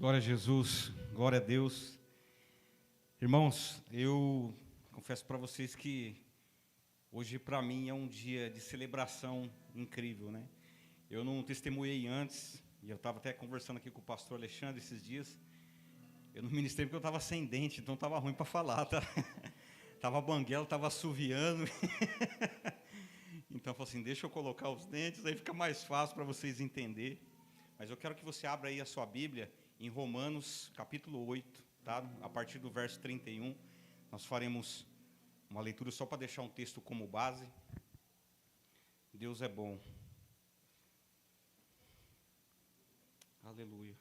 Glória a Jesus, glória a Deus. Irmãos, eu confesso para vocês que hoje para mim é um dia de celebração incrível, né? Eu não testemunhei antes, e eu estava até conversando aqui com o pastor Alexandre esses dias. Eu não ministrei porque eu estava sem dente, então estava ruim para falar, tá? Estava banguela, estava assoviando. Então eu falei assim, deixa eu colocar os dentes, aí fica mais fácil para vocês entenderem. Mas eu quero que você abra aí a sua Bíblia em Romanos, capítulo 8, tá? A partir do verso 31. Nós faremos uma leitura só para deixar um texto como base. Deus é bom. Aleluia.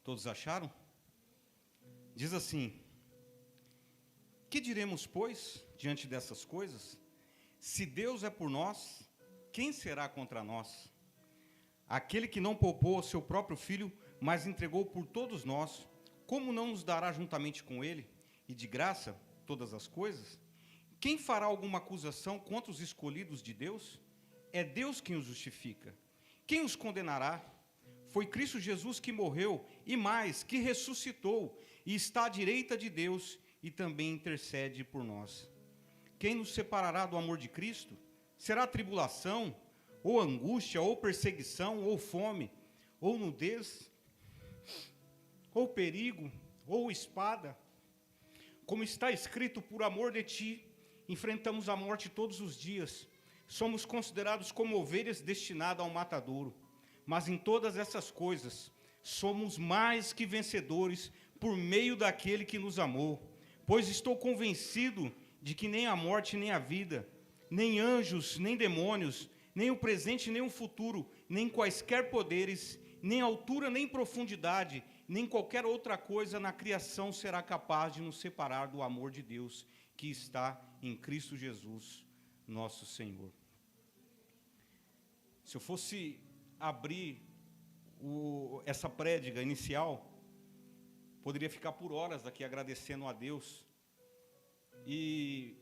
Todos acharam? Diz assim: que diremos, pois, diante dessas coisas? Se Deus é por nós, quem será contra nós? Aquele que não poupou o seu próprio filho, mas entregou por todos nós, como não nos dará juntamente com ele, e de graça, todas as coisas? Quem fará alguma acusação contra os escolhidos de Deus? É Deus quem os justifica. Quem os condenará? Foi Cristo Jesus que morreu, e mais, que ressuscitou, e está à direita de Deus, e também intercede por nós. Quem nos separará do amor de Cristo? Será tribulação, ou angústia, ou perseguição, ou fome, ou nudez, ou perigo, ou espada? Como está escrito, por amor de ti, enfrentamos a morte todos os dias. Somos considerados como ovelhas destinadas ao matadouro. Mas em todas essas coisas, somos mais que vencedores por meio daquele que nos amou. Pois estou convencido de que nem a morte, nem a vida, nem anjos, nem demônios, nem o presente, nem o futuro, nem quaisquer poderes, nem altura, nem profundidade, nem qualquer outra coisa na criação será capaz de nos separar do amor de Deus que está em Cristo Jesus, nosso Senhor. Se eu fosse abrir essa prédica inicial, poderia ficar por horas aqui agradecendo a Deus. E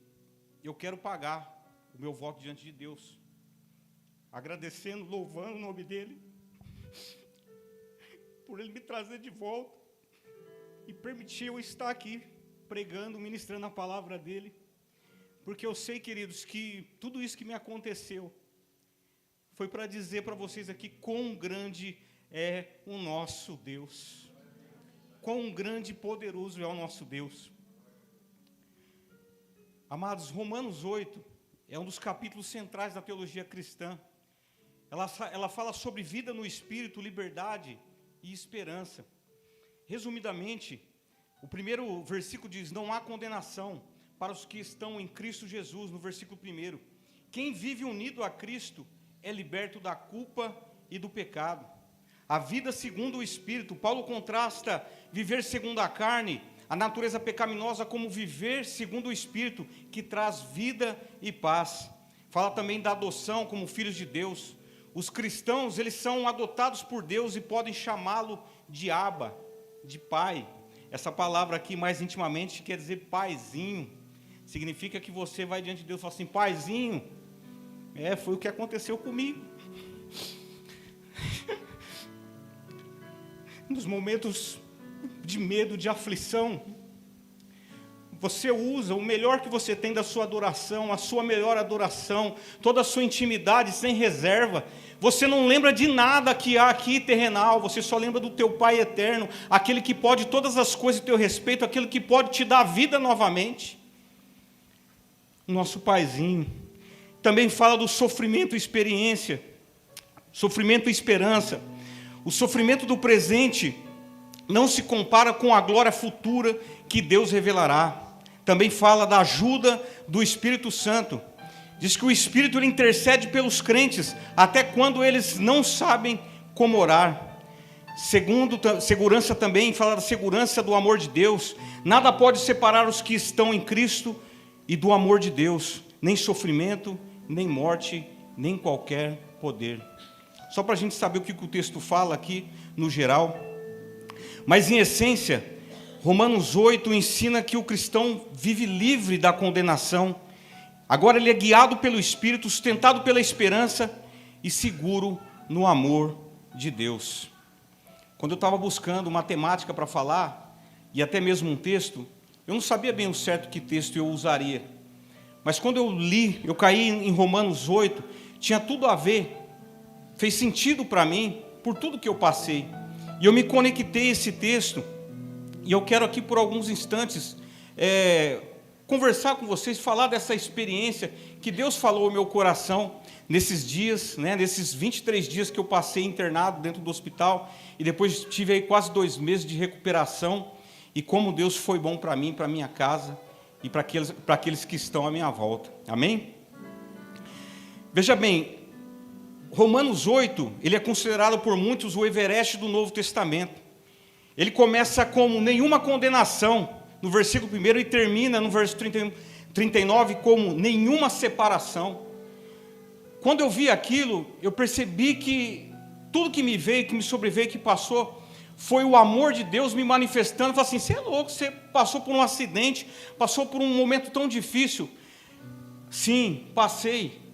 eu quero pagar o meu voto diante de Deus, agradecendo, louvando o nome dEle, por Ele me trazer de volta e permitir eu estar aqui pregando, ministrando a palavra dEle, porque eu sei, queridos, que tudo isso que me aconteceu foi para dizer para vocês aqui quão grande é o nosso Deus, quão grande e poderoso é o nosso Deus. Amados, Romanos 8 é um dos capítulos centrais da teologia cristã. Ela fala sobre vida no Espírito, liberdade e esperança. Resumidamente, o primeiro versículo diz: não há condenação para os que estão em Cristo Jesus, no versículo 1. Quem vive unido a Cristo é liberto da culpa e do pecado. A vida segundo o Espírito, Paulo contrasta viver segundo a carne, a natureza pecaminosa, como viver segundo o Espírito, que traz vida e paz. Fala também da adoção como filhos de Deus. Os cristãos, eles são adotados por Deus e podem chamá-lo de Abba, de pai. Essa palavra aqui, mais intimamente, quer dizer paizinho. Significa que você vai diante de Deus e fala assim: paizinho, foi o que aconteceu comigo. Nos momentos de medo, de aflição, você usa o melhor que você tem da sua adoração, a sua melhor adoração, toda a sua intimidade sem reserva. Você não lembra de nada que há aqui terrenal, você só lembra do teu Pai eterno, aquele que pode todas as coisas a teu respeito, aquele que pode te dar vida novamente. Nosso Paizinho. Também fala do sofrimento e experiência, sofrimento e esperança. O sofrimento do presente não se compara com a glória futura que Deus revelará. Também fala da ajuda do Espírito Santo. Diz que o Espírito ele intercede pelos crentes, até quando eles não sabem como orar. Segurança também, fala da segurança do amor de Deus. Nada pode separar os que estão em Cristo e do amor de Deus. Nem sofrimento, nem morte, nem qualquer poder. Só para a gente saber o que o texto fala aqui, no geral. Mas, em essência, Romanos 8 ensina que o cristão vive livre da condenação. Agora ele é guiado pelo Espírito, sustentado pela esperança e seguro no amor de Deus. Quando eu estava buscando uma temática para falar, e até mesmo um texto, eu não sabia bem o certo que texto eu usaria. Mas quando eu li, eu caí em Romanos 8, tinha tudo a ver, fez sentido para mim, por tudo que eu passei. E eu me conectei a esse texto, e eu quero aqui por alguns instantes conversar com vocês, falar dessa experiência que Deus falou ao meu coração nesses dias, nesses 23 dias que eu passei internado dentro do hospital, e depois tive aí quase 2 meses de recuperação, e como Deus foi bom para mim, para minha casa, e para aqueles que estão à minha volta. Amém? Veja bem, Romanos 8, ele é considerado por muitos o Everest do Novo Testamento. Ele começa como nenhuma condenação, no versículo 1, e termina no verso 39 como nenhuma separação. Quando eu vi aquilo, eu percebi que tudo que me veio, que me sobreveio, que passou, foi o amor de Deus me manifestando. Eu falei assim, você é louco, você passou por um acidente, passou por um momento tão difícil. Sim, passei.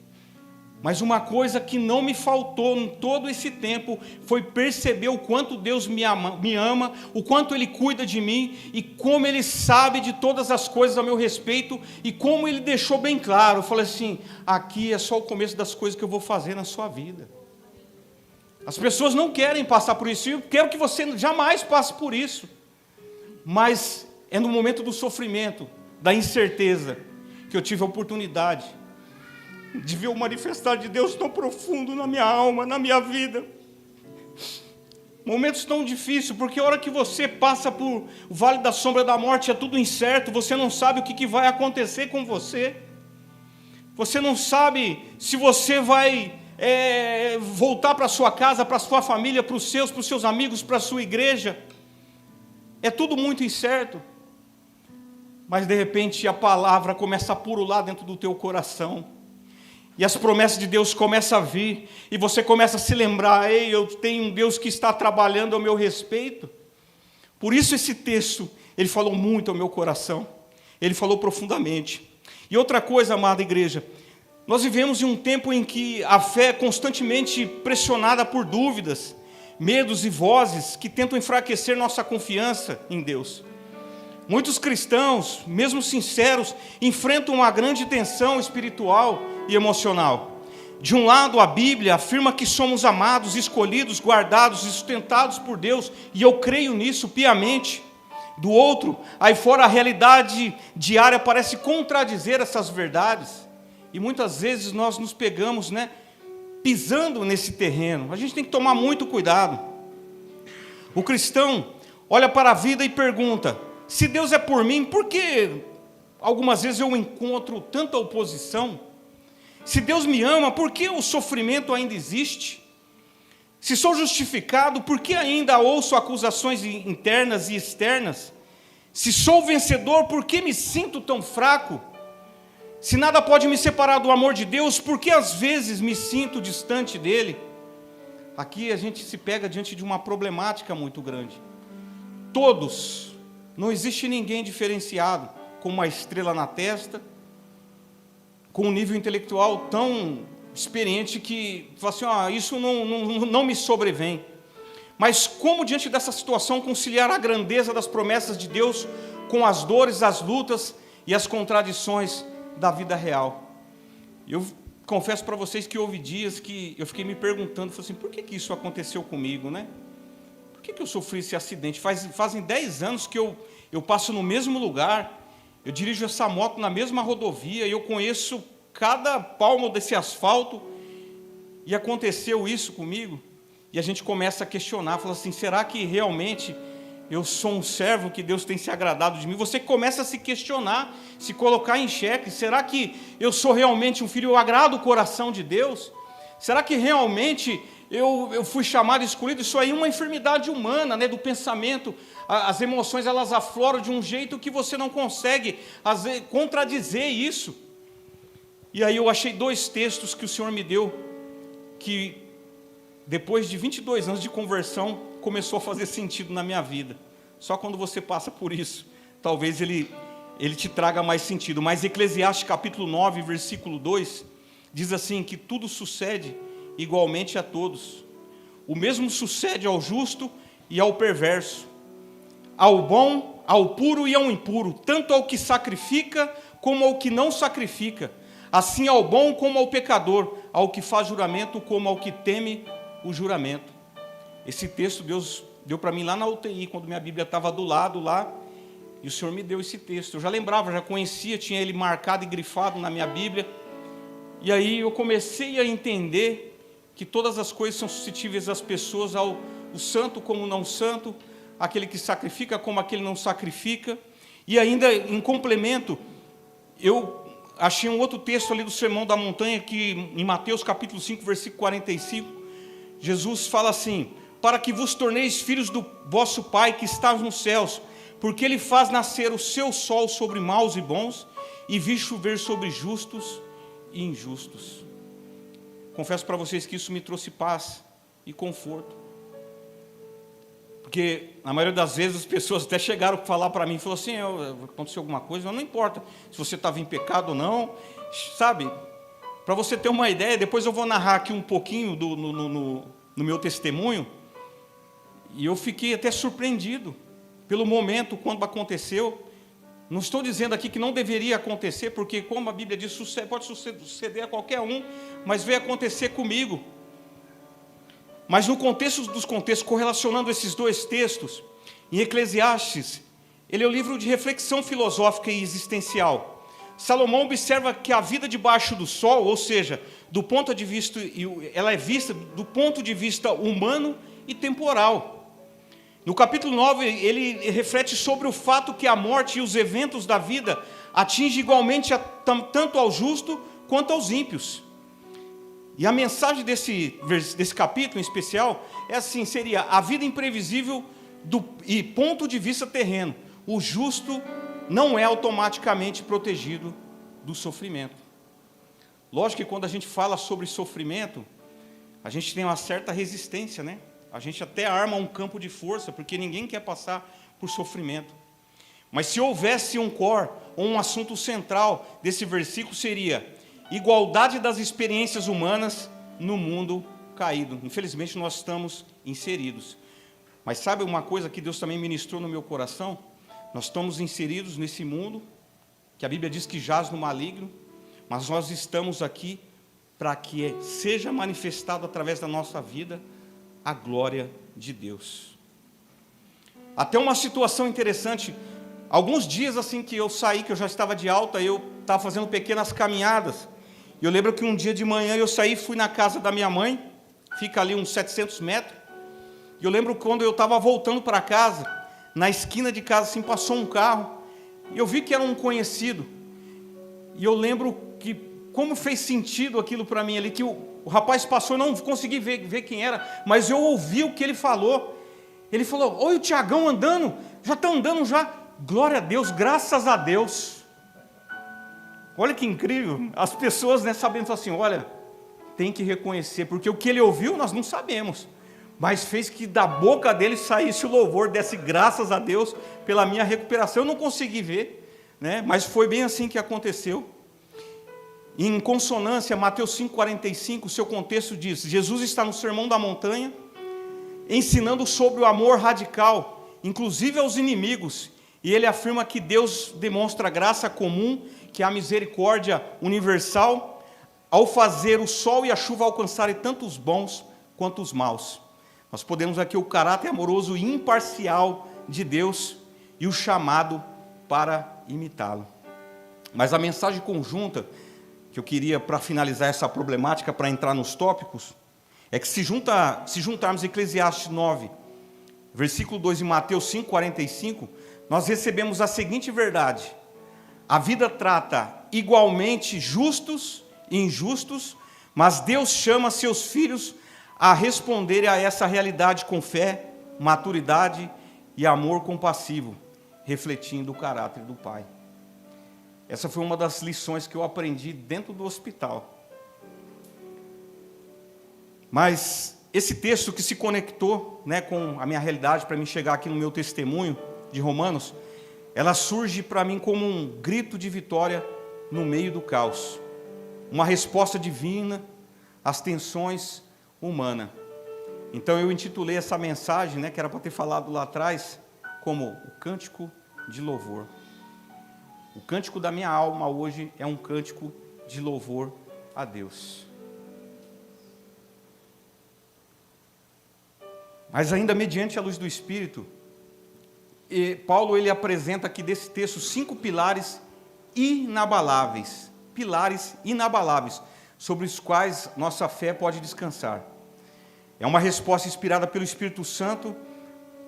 Mas uma coisa que não me faltou em todo esse tempo foi perceber o quanto Deus me ama, o quanto Ele cuida de mim e como Ele sabe de todas as coisas a meu respeito e como Ele deixou bem claro. Eu falei assim, aqui é só o começo das coisas que eu vou fazer na sua vida. As pessoas não querem passar por isso, e eu quero que você jamais passe por isso. Mas é no momento do sofrimento, da incerteza, que eu tive a oportunidade de ver o manifestar de Deus tão profundo na minha alma, na minha vida. Momentos tão difíceis, porque a hora que você passa por o vale da sombra da morte, é tudo incerto, você não sabe o que vai acontecer com você. Você não sabe se você vai voltar para a sua casa, para a sua família, para os seus amigos, para a sua igreja. É tudo muito incerto. Mas de repente a palavra começa a purular dentro do teu coração. E as promessas de Deus começam a vir, e você começa a se lembrar, ei, eu tenho um Deus que está trabalhando ao meu respeito. Por isso esse texto, ele falou muito ao meu coração, ele falou profundamente. E outra coisa, amada igreja, nós vivemos em um tempo em que a fé é constantemente pressionada por dúvidas, medos e vozes que tentam enfraquecer nossa confiança em Deus. Muitos cristãos, mesmo sinceros, enfrentam uma grande tensão espiritual e emocional. De um lado, a Bíblia afirma que somos amados, escolhidos, guardados e sustentados por Deus, e eu creio nisso piamente. Do outro, aí fora, a realidade diária parece contradizer essas verdades, e muitas vezes nós nos pegamos, pisando nesse terreno. A gente tem que tomar muito cuidado. O cristão olha para a vida e pergunta, se Deus é por mim, por que algumas vezes eu encontro tanta oposição? Se Deus me ama, por que o sofrimento ainda existe? Se sou justificado, por que ainda ouço acusações internas e externas? Se sou vencedor, por que me sinto tão fraco? Se nada pode me separar do amor de Deus, por que às vezes me sinto distante dele? Aqui a gente se pega diante de uma problemática muito grande. Todos, não existe ninguém diferenciado, com uma estrela na testa, com um nível intelectual tão experiente que fala assim, isso não me sobrevém. Mas como diante dessa situação conciliar a grandeza das promessas de Deus com as dores, as lutas e as contradições da vida real? Eu confesso para vocês que houve dias que eu fiquei me perguntando, falei assim, por que isso aconteceu comigo, Por que eu sofri esse acidente? Fazem 10 anos que eu passo no mesmo lugar, eu dirijo essa moto na mesma rodovia, e eu conheço cada palmo desse asfalto, e aconteceu isso comigo. E a gente começa a questionar, fala assim, será que realmente eu sou um servo que Deus tem se agradado de mim? Você começa a se questionar, se colocar em xeque, será que eu sou realmente um filho, eu agrado o coração de Deus? Será que realmente eu fui chamado, escolhido? Isso aí é uma enfermidade humana, do pensamento. As emoções, elas afloram de um jeito que você não consegue contradizer isso. E aí eu achei 2 textos que o Senhor me deu, que depois de 22 anos de conversão, começou a fazer sentido na minha vida. Só quando você passa por isso, talvez ele te traga mais sentido. Mas Eclesiastes capítulo 9, versículo 2, diz assim, que tudo sucede igualmente a todos. O mesmo sucede ao justo e ao perverso, ao bom, ao puro e ao impuro, tanto ao que sacrifica como ao que não sacrifica, assim ao bom como ao pecador, ao que faz juramento como ao que teme o juramento. Esse texto Deus deu para mim lá na UTI, quando minha Bíblia estava do lado lá, e o Senhor me deu esse texto. Eu já lembrava, já conhecia, tinha ele marcado e grifado na minha Bíblia, e aí eu comecei a entender que todas as coisas são suscetíveis às pessoas, ao santo como o não santo, aquele que sacrifica como aquele não sacrifica. E ainda em complemento, eu achei um outro texto ali do Sermão da Montanha, que em Mateus capítulo 5, versículo 45, Jesus fala assim: para que vos torneis filhos do vosso Pai que está nos céus, porque Ele faz nascer o seu sol sobre maus e bons, e vi chover sobre justos e injustos. Confesso para vocês que isso me trouxe paz e conforto, porque na maioria das vezes as pessoas até chegaram a falar para mim, falou assim: aconteceu alguma coisa, não importa se você estava em pecado ou não, sabe? Para você ter uma ideia, depois eu vou narrar aqui um pouquinho no meu testemunho, e eu fiquei até surpreendido pelo momento quando aconteceu. Não estou dizendo aqui que não deveria acontecer, porque como a Bíblia diz, pode suceder a qualquer um, mas veio acontecer comigo. Mas no contexto dos contextos, correlacionando esses dois textos, em Eclesiastes, ele é um livro de reflexão filosófica e existencial. Salomão observa que a vida debaixo do sol, ou seja, do ponto de vista, ela é vista do ponto de vista humano e temporal. No capítulo 9, ele reflete sobre o fato que a morte e os eventos da vida atingem igualmente tanto ao justo quanto aos ímpios. E a mensagem desse capítulo em especial é assim, seria a vida imprevisível e ponto de vista terreno. O justo não é automaticamente protegido do sofrimento. Lógico que quando a gente fala sobre sofrimento, a gente tem uma certa resistência, né? A gente até arma um campo de força, porque ninguém quer passar por sofrimento. Mas se houvesse um core, ou um assunto central desse versículo, seria igualdade das experiências humanas no mundo caído. Infelizmente nós estamos inseridos. Mas sabe uma coisa que Deus também ministrou no meu coração? Nós estamos inseridos nesse mundo, que a Bíblia diz que jaz no maligno, mas nós estamos aqui para que seja manifestado através da nossa vida a glória de Deus. Até uma situação interessante, alguns dias assim que eu saí, que eu já estava de alta, eu estava fazendo pequenas caminhadas, e eu lembro que um dia de manhã eu saí, fui na casa da minha mãe, fica ali uns 700 metros, e eu lembro quando eu estava voltando para casa, na esquina de casa assim, passou um carro, e eu vi que era um conhecido, e eu lembro que como fez sentido aquilo para mim ali, que o rapaz passou, eu não consegui ver quem era, mas eu ouvi o que ele falou. Ele falou: oi, o Tiagão andando, já está andando já. Glória a Deus, graças a Deus. Olha que incrível, as pessoas, né, sabendo assim, olha, tem que reconhecer, porque o que ele ouviu nós não sabemos, mas fez que da boca dele saísse o louvor, desse graças a Deus pela minha recuperação. Eu não consegui ver, né, mas foi bem assim que aconteceu. Em consonância, Mateus 5,45, o seu contexto diz: Jesus está no Sermão da Montanha, ensinando sobre o amor radical, inclusive aos inimigos, e ele afirma que Deus demonstra graça comum, que é a misericórdia universal, ao fazer o sol e a chuva alcançarem tanto os bons quanto os maus. Nós podemos aqui o caráter amoroso e imparcial de Deus e o chamado para imitá-lo. Mas a mensagem conjunta que eu queria, para finalizar essa problemática, para entrar nos tópicos, é que se juntarmos Eclesiastes 9, versículo 2 e Mateus 5, 45, nós recebemos a seguinte verdade: a vida trata igualmente justos e injustos, mas Deus chama seus filhos a responderem a essa realidade com fé, maturidade e amor compassivo, refletindo o caráter do Pai. Essa foi uma das lições que eu aprendi dentro do hospital. Mas esse texto que se conectou, né, com a minha realidade, para mim chegar aqui no meu testemunho de Romanos, ela surge para mim como um grito de vitória no meio do caos. Uma resposta divina as tensões humanas. Então eu intitulei essa mensagem, né, que era para ter falado lá atrás, como o cântico de louvor. O cântico da minha alma hoje é um cântico de louvor a Deus. Mas ainda mediante a luz do Espírito, Paulo ele apresenta aqui desse texto 5 pilares inabaláveis, sobre os quais nossa fé pode descansar. É uma resposta inspirada pelo Espírito Santo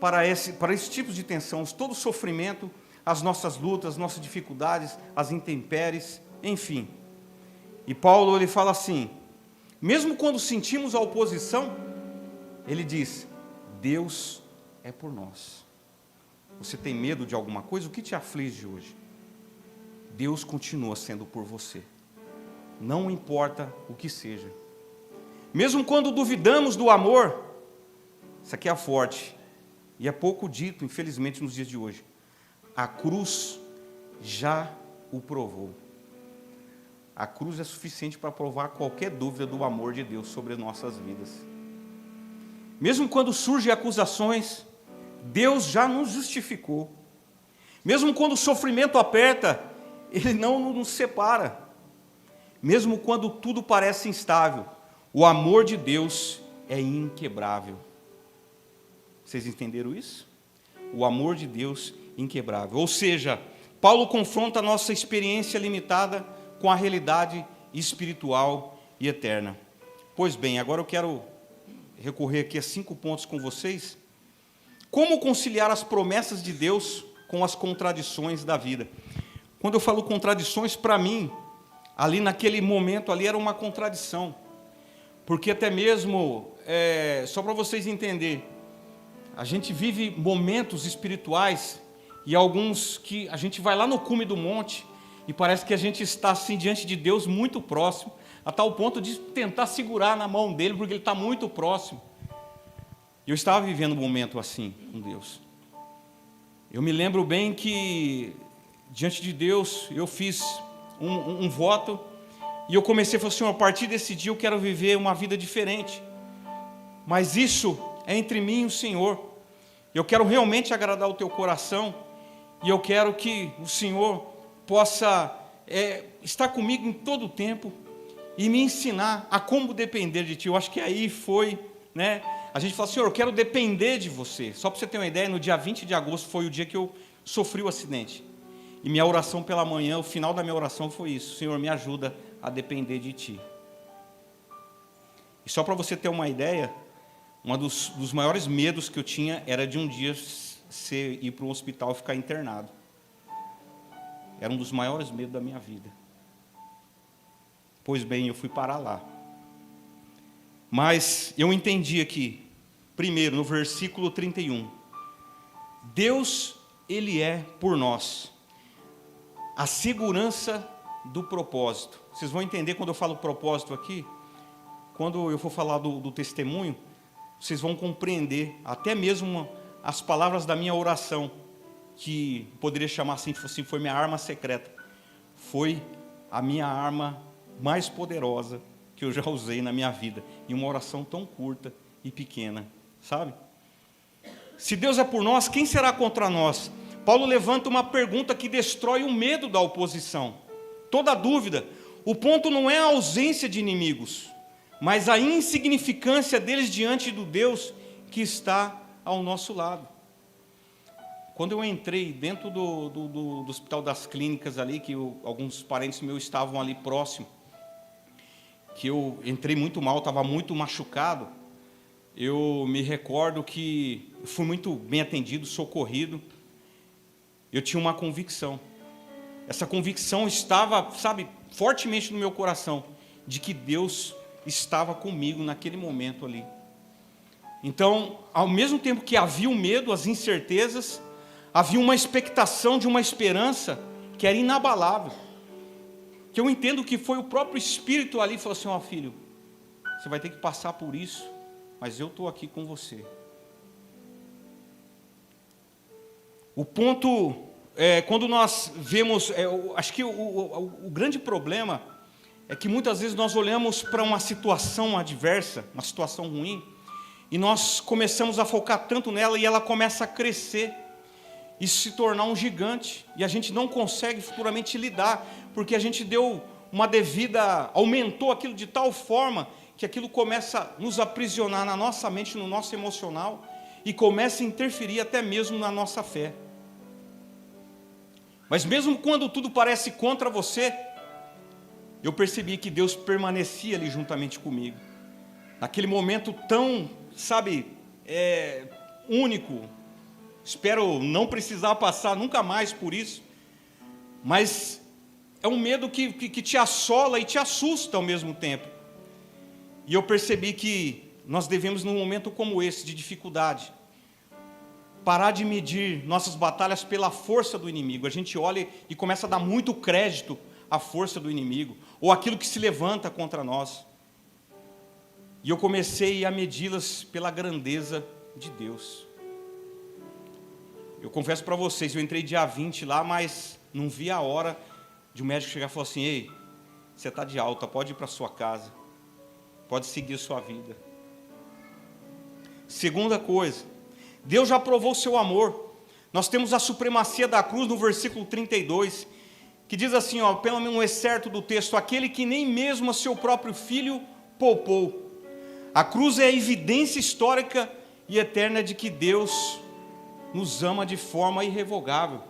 para esse tipo de tensão, todo o sofrimento, as nossas lutas, as nossas dificuldades, as intempéries, enfim. E Paulo ele fala assim, mesmo quando sentimos a oposição, ele diz, Deus é por nós. Você tem medo de alguma coisa? O que te aflige hoje? Deus continua sendo por você. Não importa o que seja. Mesmo quando duvidamos do amor, isso aqui é forte, e é pouco dito, infelizmente, nos dias de hoje. A cruz já o provou. A cruz é suficiente para provar qualquer dúvida do amor de Deus sobre as nossas vidas. Mesmo quando surgem acusações, Deus já nos justificou. Mesmo quando o sofrimento aperta, Ele não nos separa. Mesmo quando tudo parece instável, o amor de Deus é inquebrável. Vocês entenderam isso? O amor de Deus inquebrável. Ou seja, Paulo confronta a nossa experiência limitada com a realidade espiritual e eterna. Pois bem, agora eu quero recorrer aqui a 5 pontos com vocês. Como conciliar as promessas de Deus com as contradições da vida? Quando eu falo contradições, para mim, ali naquele momento ali era uma contradição. Porque até mesmo, só para vocês entenderem, a gente vive momentos espirituais e alguns que a gente vai lá no cume do monte e parece que a gente está assim diante de Deus muito próximo, a tal ponto de tentar segurar na mão dele porque ele está muito próximo. Eu estava vivendo um momento assim com Deus. Eu me lembro bem que diante de Deus eu fiz um voto e eu comecei a falar assim, a partir desse dia eu quero viver uma vida diferente. Mas isso é entre mim e o Senhor. Eu quero realmente agradar o teu coração e eu quero que o Senhor possa estar comigo em todo o tempo e me ensinar a como depender de Ti. Eu acho que aí foi, né? A gente fala, Senhor, eu quero depender de Você. Só para você ter uma ideia, no dia 20 de agosto foi o dia que eu sofri o acidente. E minha oração pela manhã, o final da minha oração foi isso. Senhor, me ajuda a depender de Ti. E só para você ter uma ideia, um dos maiores medos que eu tinha era de um dia ir para um hospital e ficar internado. Era um dos maiores medos da minha vida. Pois bem, eu fui parar lá. Mas eu entendi aqui, primeiro, no versículo 31. Deus, Ele é por nós. A segurança do propósito. Vocês vão entender quando eu falo propósito aqui, quando eu for falar do testemunho, vocês vão compreender até mesmo as palavras da minha oração, que poderia chamar assim, foi minha arma secreta. Foi a minha arma mais poderosa que eu já usei na minha vida, em uma oração tão curta e pequena, sabe? Se Deus é por nós, quem será contra nós? Paulo levanta uma pergunta que destrói o medo da oposição, toda dúvida. O ponto não é a ausência de inimigos, mas a insignificância deles diante do Deus que está ao nosso lado. Quando eu entrei dentro do Hospital das Clínicas ali, que alguns parentes meus estavam ali próximo, que eu entrei muito mal, estava muito machucado, eu me recordo que fui muito bem atendido, socorrido. Eu tinha uma convicção. Essa convicção estava, fortemente no meu coração, de que Deus estava comigo naquele momento ali. Então, ao mesmo tempo que havia o medo, as incertezas, havia uma expectação de uma esperança que era inabalável. Que eu entendo que foi o próprio Espírito ali que falou assim, filho, você vai ter que passar por isso, mas eu estou aqui com você. O ponto, quando nós vemos, acho que o grande problema é que muitas vezes nós olhamos para uma situação adversa, uma situação ruim, e nós começamos a focar tanto nela e ela começa a crescer e se tornar um gigante, e a gente não consegue futuramente lidar, porque a gente deu uma devida, aumentou aquilo de tal forma que aquilo começa a nos aprisionar na nossa mente, no nosso emocional, e começa a interferir até mesmo na nossa fé. Mas mesmo quando tudo parece contra você, eu percebi que Deus permanecia ali juntamente comigo. Naquele momento tão, único, espero não precisar passar nunca mais por isso, mas é um medo que te assola e te assusta ao mesmo tempo. E eu percebi que nós devemos, num momento como esse, de dificuldade, parar de medir nossas batalhas pela força do inimigo. A gente olha e começa a dar muito crédito à força do inimigo, ou aquilo que se levanta contra nós. E eu comecei a medi-las pela grandeza de Deus. Eu confesso para vocês, eu entrei dia 20 lá, mas não vi a hora de um médico chegar e falar assim: ei, você está de alta, pode ir para sua casa, pode seguir sua vida. Segunda coisa, Deus já provou o seu amor. Nós temos a supremacia da cruz no versículo 32, que diz assim, pelo menos um excerto do texto: aquele que nem mesmo a seu próprio filho poupou. A cruz é a evidência histórica e eterna de que Deus nos ama de forma irrevogável.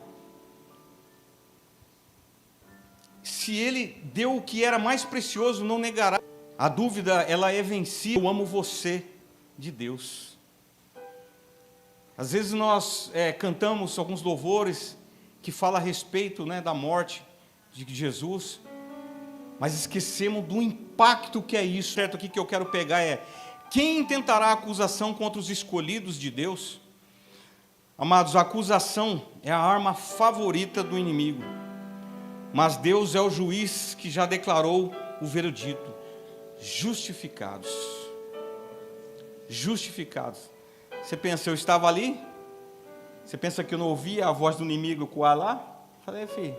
Se Ele deu o que era mais precioso, não negará. A dúvida, ela é vencida. Eu amo você, de Deus. Às vezes nós cantamos alguns louvores que falam a respeito, da morte de Jesus, mas esquecemos do impacto que é isso. Certo, aqui que eu quero pegar quem intentará acusação contra os escolhidos de Deus? Amados, a acusação é a arma favorita do inimigo, mas Deus é o juiz que já declarou o veredito: justificados. Justificados. Você pensa, eu estava ali? Você pensa que eu não ouvia a voz do inimigo coar lá? Falei, filho,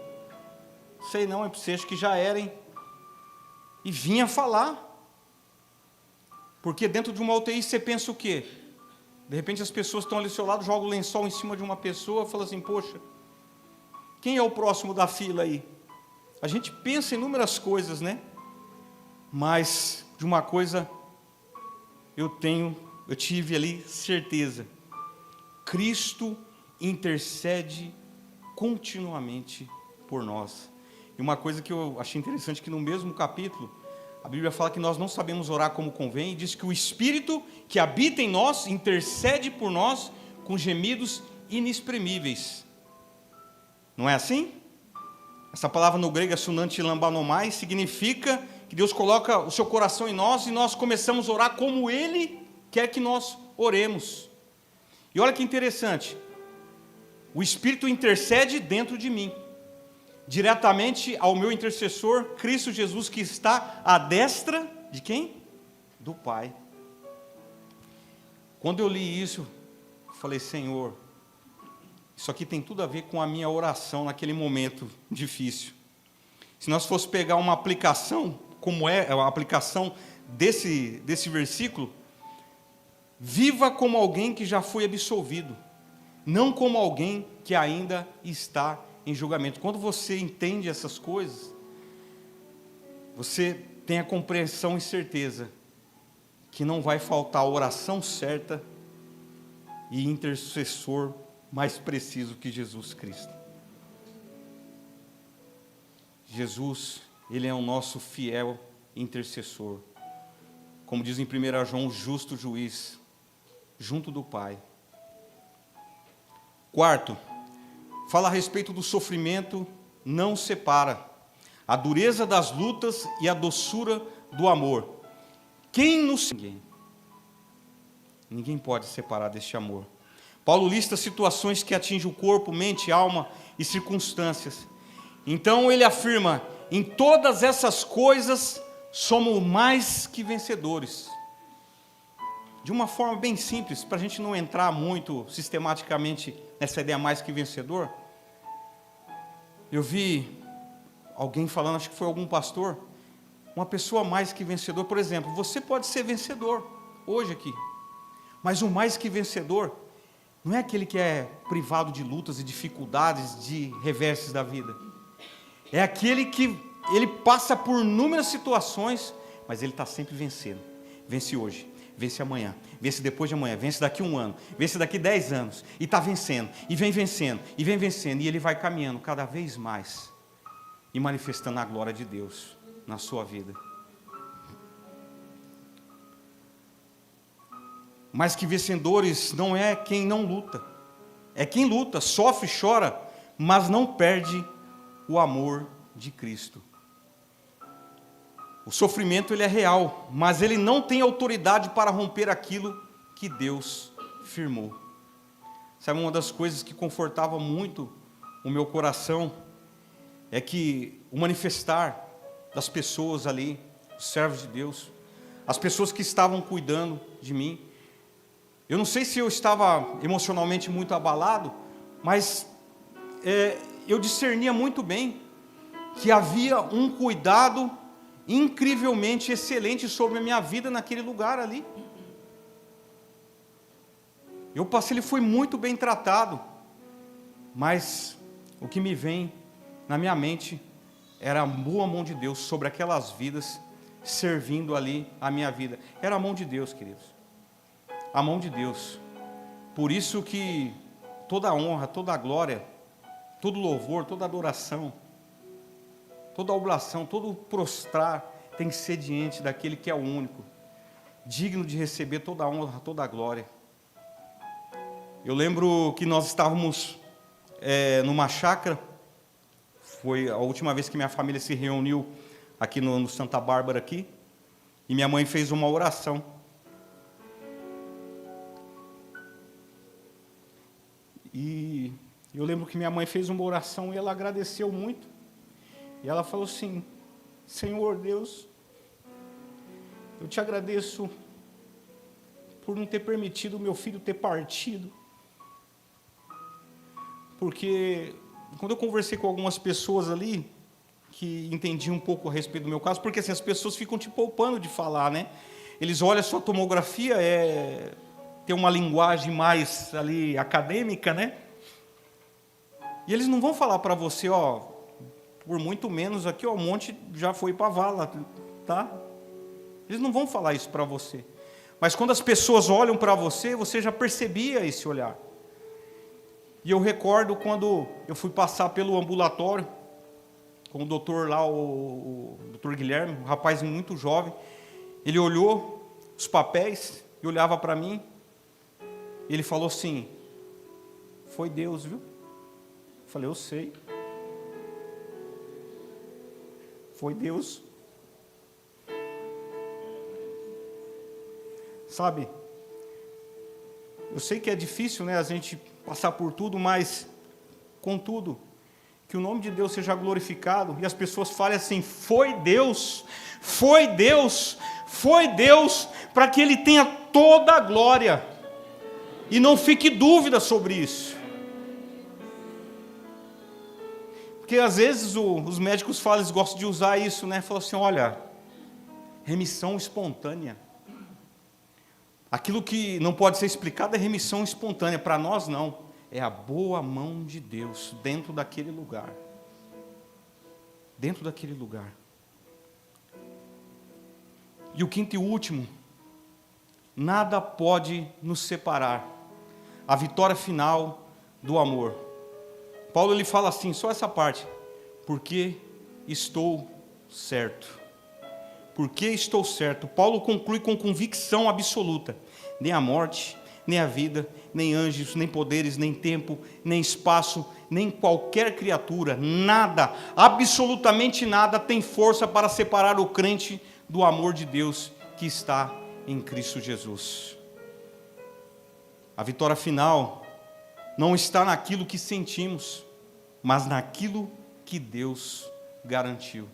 sei não, é para você, acho que já era, hein? E vinha falar. Porque dentro de uma UTI você pensa o quê? De repente as pessoas estão ali ao seu lado, jogam o lençol em cima de uma pessoa, fala assim, poxa, quem é o próximo da fila aí? A gente pensa em inúmeras coisas, Mas de uma coisa eu tive ali certeza: Cristo intercede continuamente por nós. E uma coisa que eu achei interessante, que no mesmo capítulo, a Bíblia fala que nós não sabemos orar como convém, e diz que o Espírito que habita em nós intercede por nós com gemidos inexprimíveis. Não é assim? Essa palavra no grego é sunanti lambanomai, significa que Deus coloca o seu coração em nós e nós começamos a orar como Ele quer que nós oremos. E olha que interessante, o Espírito intercede dentro de mim, diretamente ao meu intercessor, Cristo Jesus, que está à destra de quem? Do Pai. Quando eu li isso, eu falei, Senhor, isso aqui tem tudo a ver com a minha oração naquele momento difícil. Se nós fosse pegar uma aplicação, como é a aplicação desse versículo, viva como alguém que já foi absolvido, não como alguém que ainda está em julgamento. Quando você entende essas coisas, você tem a compreensão e certeza que não vai faltar a oração certa e intercessor mais preciso que Jesus Cristo. Jesus, Ele é o nosso fiel intercessor. Como diz em 1 João, o justo juiz, junto do Pai. Quarto, fala a respeito do sofrimento, não separa. A dureza das lutas e a doçura do amor. Quem nos... Ninguém pode separar deste amor. Paulo lista situações que atingem o corpo, mente, alma e circunstâncias. Então ele afirma, em todas essas coisas somos mais que vencedores. De uma forma bem simples, para a gente não entrar muito sistematicamente nessa ideia mais que vencedor, eu vi alguém falando, acho que foi algum pastor, uma pessoa mais que vencedor. Por exemplo, você pode ser vencedor hoje aqui, mas o mais que vencedor não é aquele que é privado de lutas e dificuldades, de reverses da vida. É aquele que ele passa por inúmeras situações, mas ele está sempre vencendo. Vence hoje, vence amanhã, vence depois de amanhã, vence daqui 1 ano, vence daqui 10 anos, e está vencendo, e vem vencendo, e vem vencendo, e ele vai caminhando cada vez mais, e manifestando a glória de Deus na sua vida. Mas que vencedores não é quem não luta, é quem luta, sofre, chora, mas não perde o amor de Cristo. O sofrimento ele é real, mas ele não tem autoridade para romper aquilo que Deus firmou. Sabe, uma das coisas que confortava muito o meu coração é que o manifestar das pessoas ali, os servos de Deus, as pessoas que estavam cuidando de mim, eu não sei se eu estava emocionalmente muito abalado, mas eu discernia muito bem que havia um cuidado incrivelmente excelente sobre a minha vida naquele lugar ali. Ele foi muito bem tratado, mas o que me vem na minha mente era a boa mão de Deus sobre aquelas vidas, servindo ali a minha vida. Era a mão de Deus, queridos, a mão de Deus. Por isso que toda a honra, toda a glória, todo louvor, toda adoração, toda oblação, todo prostrar tem que ser diante daquele que é o único, digno de receber toda a honra, toda a glória. Eu lembro que nós estávamos numa chácara, foi a última vez que minha família se reuniu aqui no Santa Bárbara aqui, e minha mãe fez uma oração. E eu lembro que minha mãe fez uma oração e ela agradeceu muito. E ela falou assim: Senhor Deus, eu te agradeço por não ter permitido o meu filho ter partido. Porque quando eu conversei com algumas pessoas ali, que entendiam um pouco a respeito do meu caso, porque assim, as pessoas ficam te poupando de falar, né? Eles olham a sua tomografia, tem uma linguagem mais ali acadêmica, né? E eles não vão falar para você, ó, por muito menos aqui, ó, um monte já foi para a vala, tá? Eles não vão falar isso para você. Mas quando as pessoas olham para você, você já percebia esse olhar. E eu recordo quando eu fui passar pelo ambulatório, com o doutor lá, o doutor Guilherme, um rapaz muito jovem, ele olhou os papéis e olhava para mim, e ele falou assim: foi Deus, viu? Eu falei: eu sei. Foi Deus. Sabe, eu sei que é difícil, né, a gente passar por tudo, mas, contudo, que o nome de Deus seja glorificado, e as pessoas falem assim: foi Deus, foi Deus, foi Deus, para que Ele tenha toda a glória, e não fique dúvida sobre isso. Porque às vezes os médicos falam, eles gostam de usar isso, né? Falam assim: olha, remissão espontânea. Aquilo que não pode ser explicado é remissão espontânea. Para nós não. É a boa mão de Deus dentro daquele lugar. Dentro daquele lugar. E o quinto e último: nada pode nos separar. A vitória final do amor. Paulo ele fala assim, só essa parte: porque estou certo. Porque estou certo. Paulo conclui com convicção absoluta: nem a morte, nem a vida, nem anjos, nem poderes, nem tempo, nem espaço, nem qualquer criatura, nada, absolutamente nada tem força para separar o crente do amor de Deus que está em Cristo Jesus. A vitória final não está naquilo que sentimos, mas naquilo que Deus garantiu.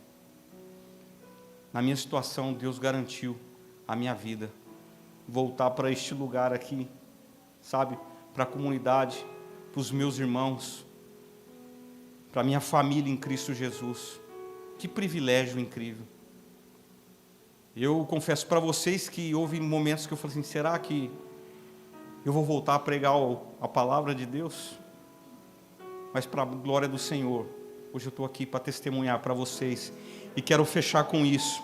Na minha situação, Deus garantiu a minha vida. Voltar para este lugar aqui, sabe? Para a comunidade, para os meus irmãos, para a minha família em Cristo Jesus. Que privilégio incrível. Eu confesso para vocês que houve momentos que eu falei assim, será que eu vou voltar a pregar a palavra de Deus? Mas para a glória do Senhor, hoje eu estou aqui para testemunhar para vocês. E quero fechar com isso.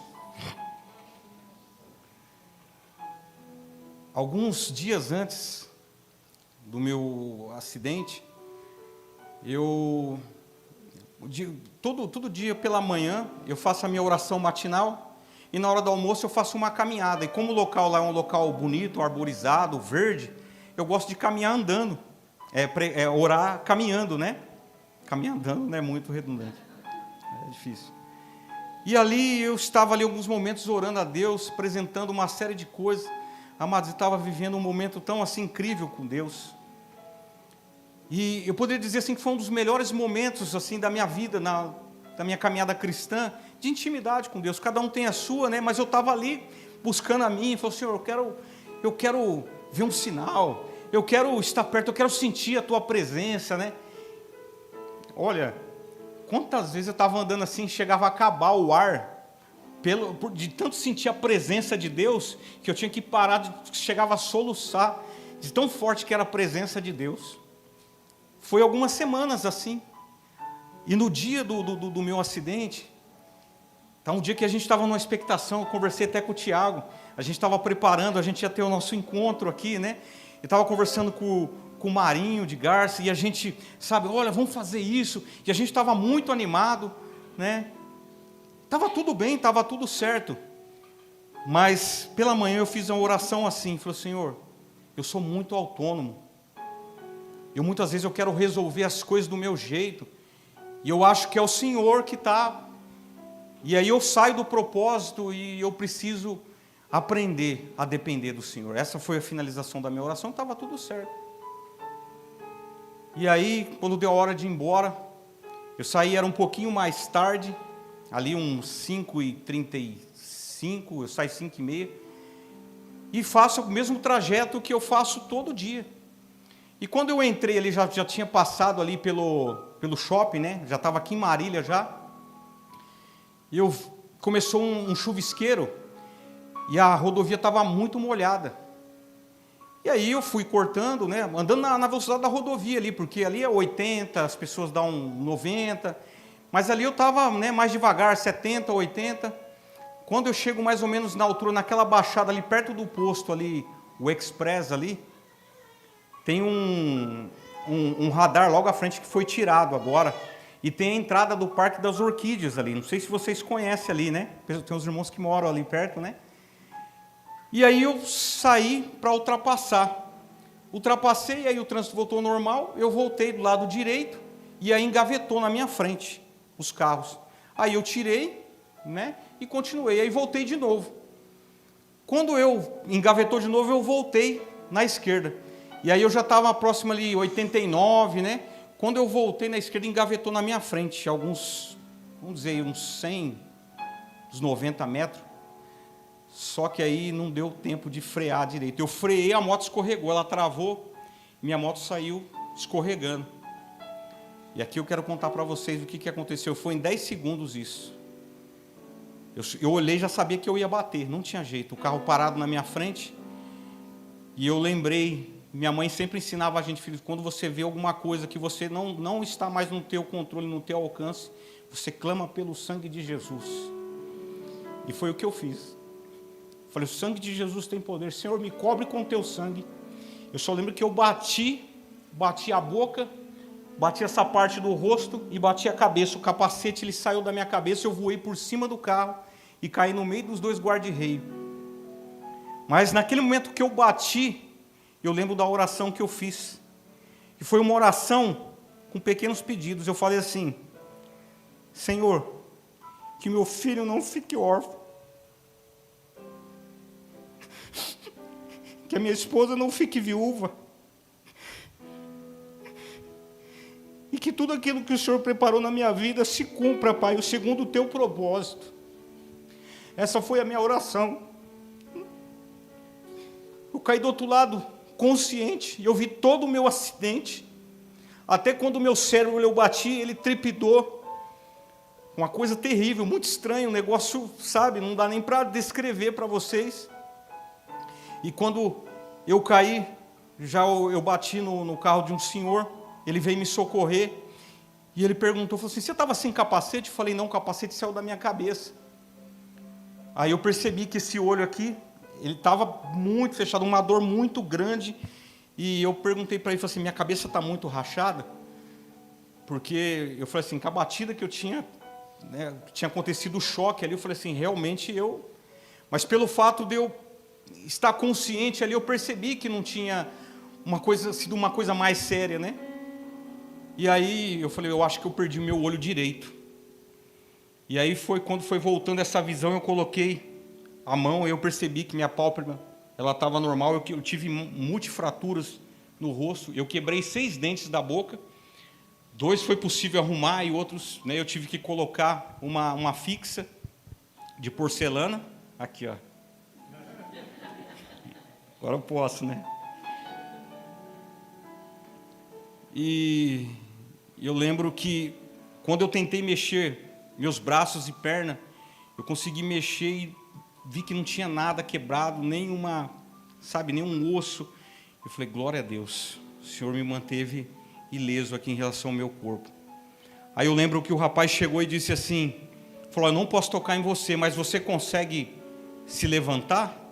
Alguns dias antes do meu acidente, todo dia pela manhã, eu faço a minha oração matinal, e na hora do almoço eu faço uma caminhada. E como o local lá é um local bonito, arborizado, verde, eu gosto de caminhar andando, orar caminhando, né? Caminhar andando não é muito redundante, é difícil. E ali eu estava ali alguns momentos orando a Deus, apresentando uma série de coisas. Amados, eu estava vivendo um momento tão assim incrível com Deus. E eu poderia dizer assim que foi um dos melhores momentos assim da minha vida, da minha caminhada cristã, de intimidade com Deus. Cada um tem a sua, né? Mas eu estava ali buscando a minha, e falei, Senhor, eu quero ver um sinal, eu quero estar perto, eu quero sentir a Tua presença, né? Olha, quantas vezes eu estava andando assim, chegava a acabar o ar, de tanto sentir a presença de Deus, que eu tinha que parar, chegava a soluçar, de tão forte que era a presença de Deus. Foi algumas semanas assim. E no dia do meu acidente, tá, um dia que a gente estava numa expectação, eu conversei até com o Tiago, a gente estava preparando, a gente ia ter o nosso encontro aqui, né? Eu estava conversando com o Marinho de Garça, e a gente, sabe, olha, vamos fazer isso, e a gente estava muito animado, né? Estava tudo bem, estava tudo certo, mas pela manhã eu fiz uma oração assim, falei, Senhor, eu sou muito autônomo, muitas vezes eu quero resolver as coisas do meu jeito, e eu acho que é o Senhor que está, e aí eu saio do propósito, e eu preciso aprender a depender do Senhor. Essa foi a finalização da minha oração, estava tudo certo. E aí, quando deu a hora de ir embora, eu saí, era um pouquinho mais tarde, ali uns 5h35, eu saio 5h30, e faço o mesmo trajeto que eu faço todo dia. E quando eu entrei ali, já tinha passado ali pelo shopping, né? Já estava aqui em Marília já, e começou um chuvisqueiro, e a rodovia estava muito molhada. E aí eu fui cortando, né? Andando na velocidade da rodovia ali, porque ali é 80, as pessoas dão 90... Mas ali eu estava, né, mais devagar, 70, 80. Quando eu chego mais ou menos na altura, naquela baixada ali, perto do posto ali, o Express ali, tem um radar logo à frente que foi tirado agora. E tem a entrada do Parque das Orquídeas ali. Não sei se vocês conhecem ali, né? Tem uns irmãos que moram ali perto, né? E aí eu saí para ultrapassar. Ultrapassei, aí o trânsito voltou ao normal, eu voltei do lado direito, e aí engavetou na minha frente os carros. Aí eu tirei, né, e continuei, aí voltei de novo. Quando eu engavetou de novo, eu voltei na esquerda. E aí eu já estava próximo ali, 89, né? Quando eu voltei na esquerda, engavetou na minha frente, alguns, vamos dizer, uns 100, uns 90 metros. Só que aí não deu tempo de frear direito. Eu freiei, a moto escorregou, ela travou, minha moto saiu escorregando. E aqui eu quero contar para vocês o que aconteceu. Foi em 10 segundos isso. Eu olhei e já sabia que eu ia bater, não tinha jeito. O carro parado na minha frente. E eu lembrei, minha mãe sempre ensinava a gente, filho, quando você vê alguma coisa que você não está mais no teu controle, no teu alcance, você clama pelo sangue de Jesus. E foi o que eu fiz. Falei, o sangue de Jesus tem poder. Senhor, me cobre com o teu sangue. Eu só lembro que eu bati a boca, bati essa parte do rosto e bati a cabeça. O capacete ele saiu da minha cabeça, eu voei por cima do carro e caí no meio dos dois guarda-reio. Mas naquele momento que eu bati, eu lembro da oração que eu fiz. E foi uma oração com pequenos pedidos. Eu falei assim, Senhor, que meu filho não fique órfão. Que a minha esposa não fique viúva. E que tudo aquilo que o Senhor preparou na minha vida se cumpra, Pai, segundo o teu propósito. Essa foi a minha oração. Eu caí do outro lado, consciente, e eu vi todo o meu acidente. Até quando o meu cérebro eu bati, ele trepidou. uma coisa terrível, muito estranho, um negócio, sabe, não dá nem para descrever para vocês. E quando eu caí, eu bati no carro de um senhor, ele veio me socorrer, e ele perguntou, falou assim, você estava sem capacete? Eu falei, não, o capacete saiu da minha cabeça. Aí eu percebi que esse olho aqui, ele estava muito fechado, uma dor muito grande, e eu perguntei para ele, falei assim, minha cabeça está muito rachada? Porque eu falei assim, com a batida que eu tinha, né, tinha acontecido o choque ali, eu falei assim, realmente mas pelo fato de eu estar consciente ali, eu percebi que não tinha sido uma coisa mais séria, né? E aí eu falei, eu acho que eu perdi o meu olho direito. E aí quando foi voltando essa visão, eu coloquei a mão, eu percebi que minha pálpebra, ela estava normal, eu tive multifraturas no rosto, eu quebrei 6 dentes da boca, 2 foi possível arrumar e outros, né, eu tive que colocar uma fixa de porcelana, aqui, ó. Agora eu posso, né? E eu lembro que quando eu tentei mexer meus braços e perna, eu consegui mexer e vi que não tinha nada quebrado, nenhum osso. Eu falei, glória a Deus, o Senhor me manteve ileso aqui em relação ao meu corpo. Aí eu lembro que o rapaz chegou e disse assim, falou, eu não posso tocar em você, mas você consegue se levantar?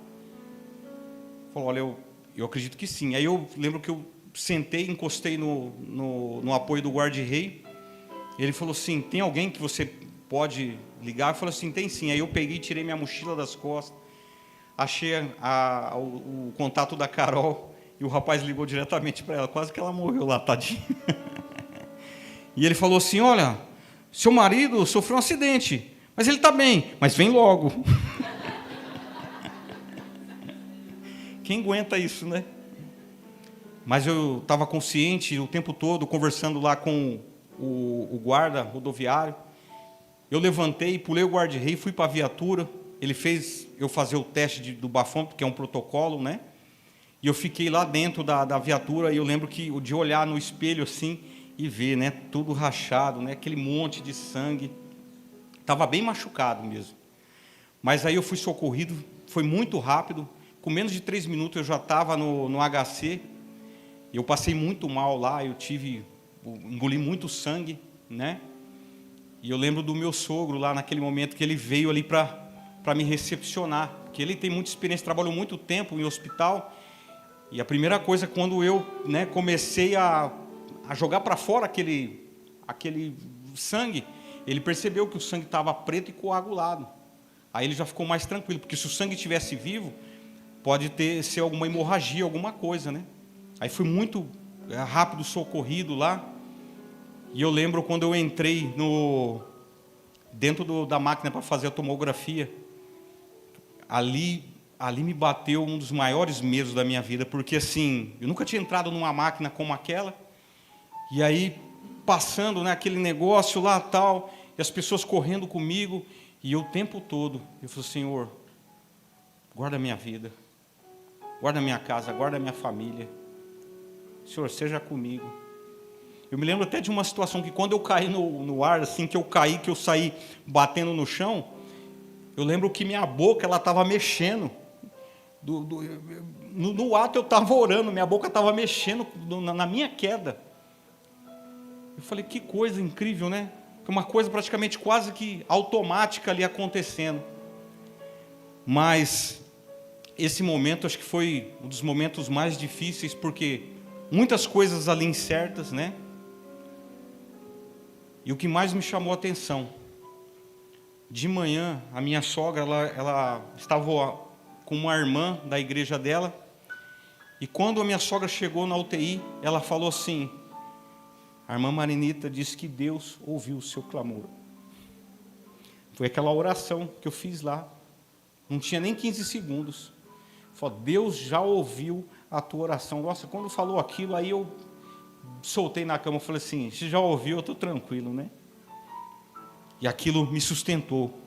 Falou, olha, eu acredito que sim. Aí eu lembro que eu sentei, encostei no apoio do guarda-rei. Ele falou assim, tem alguém que você pode ligar? Eu falei assim, tem sim. Aí eu peguei, tirei minha mochila das costas, achei o contato da Carol, e o rapaz ligou diretamente para ela, quase que ela morreu lá, tadinha. E ele falou assim, olha, seu marido sofreu um acidente, mas ele está bem, mas vem logo. Quem aguenta isso, né? Mas eu estava consciente o tempo todo, conversando lá com o guarda rodoviário. Eu levantei, pulei o guarda-rei, fui para a viatura. Ele fez eu fazer o teste do bafômetro, que é um protocolo, né? E eu fiquei lá dentro da viatura, e eu lembro de olhar no espelho assim e ver, né? Tudo rachado, né? Aquele monte de sangue. Estava bem machucado mesmo. Mas aí eu fui socorrido, foi muito rápido. Com menos de 3 minutos eu já estava no HC. Eu passei muito mal lá, engoli muito sangue, né? E eu lembro do meu sogro lá naquele momento que ele veio ali para me recepcionar, porque ele tem muita experiência, trabalhou muito tempo em hospital. E a primeira coisa, quando eu, né, comecei a jogar para fora aquele sangue, ele percebeu que o sangue estava preto e coagulado. Aí ele já ficou mais tranquilo, porque se o sangue estivesse vivo, pode ser alguma hemorragia, alguma coisa, né? Aí fui muito rápido socorrido lá. E eu lembro quando eu entrei dentro da máquina para fazer a tomografia, ali me bateu um dos maiores medos da minha vida, porque assim, eu nunca tinha entrado numa máquina como aquela, e aí passando, né, aquele negócio lá tal, e as pessoas correndo comigo, e eu o tempo todo, eu falei, Senhor, guarda a minha vida, guarda a minha casa, guarda a minha família, Senhor, seja comigo. Eu me lembro até de uma situação que quando eu caí no ar, assim, que eu saí batendo no chão, eu lembro que minha boca, ela estava mexendo. No ato eu estava orando, minha boca estava mexendo na minha queda. Eu falei, que coisa incrível, né? Uma coisa praticamente quase que automática ali acontecendo. Mas esse momento, acho que foi um dos momentos mais difíceis, porque muitas coisas ali incertas, né? E o que mais me chamou a atenção, de manhã, a minha sogra, ela estava com uma irmã da igreja dela, e quando a minha sogra chegou na UTI, ela falou assim, a irmã Marinita disse que Deus ouviu o seu clamor. Foi aquela oração que eu fiz lá, não tinha nem 15 segundos. Falou, Deus já ouviu a tua oração. Nossa, quando falou aquilo, aí eu soltei na cama, falei assim, se já ouviu, eu estou tranquilo, né? E aquilo me sustentou.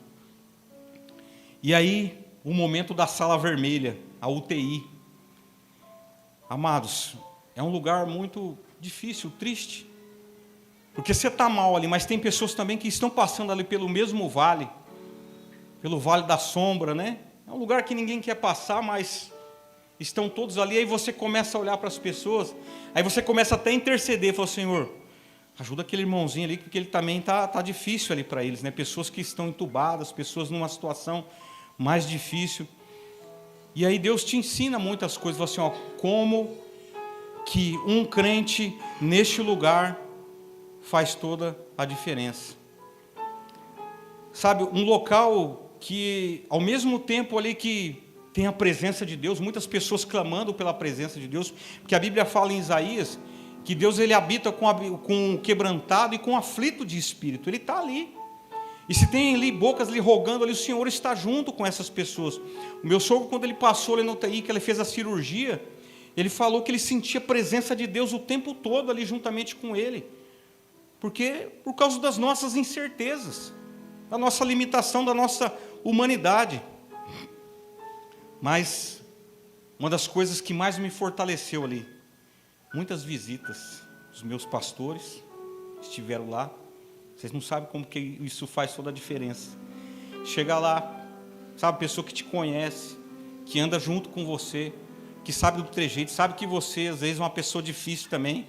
E aí, o momento da sala vermelha, a UTI. Amados, é um lugar muito difícil, triste, Porque você está mal ali, mas tem pessoas também que estão passando ali pelo mesmo vale, pelo vale da sombra, né? É um lugar que ninguém quer passar, mas estão todos ali. Aí você começa a olhar para as pessoas, aí você começa até a interceder, fala: Senhor, ajuda aquele irmãozinho ali, porque ele também tá difícil ali para eles, né? Pessoas que estão entubadas, pessoas numa situação mais difícil. E aí Deus te ensina muitas coisas, assim, ó, como que um crente neste lugar faz toda a diferença. Sabe, um local que, ao mesmo tempo ali que tem a presença de Deus, muitas pessoas clamando pela presença de Deus, porque a Bíblia fala em Isaías que Deus ele habita com o quebrantado e com o aflito de espírito. Ele está ali. E se tem ali bocas lhe rogando ali, o Senhor está junto com essas pessoas. O meu sogro, quando ele passou ali no UTI, que ele fez a cirurgia, ele falou que ele sentia a presença de Deus o tempo todo ali juntamente com ele. Porque por causa das nossas incertezas, da nossa limitação, da nossa humanidade. Mas uma das coisas que mais me fortaleceu ali, muitas visitas, os meus pastores estiveram lá. Vocês não sabem como que isso faz toda a diferença. Chegar lá, sabe, pessoa que te conhece, que anda junto com você, que sabe do trejeito, sabe que você às vezes é uma pessoa difícil também,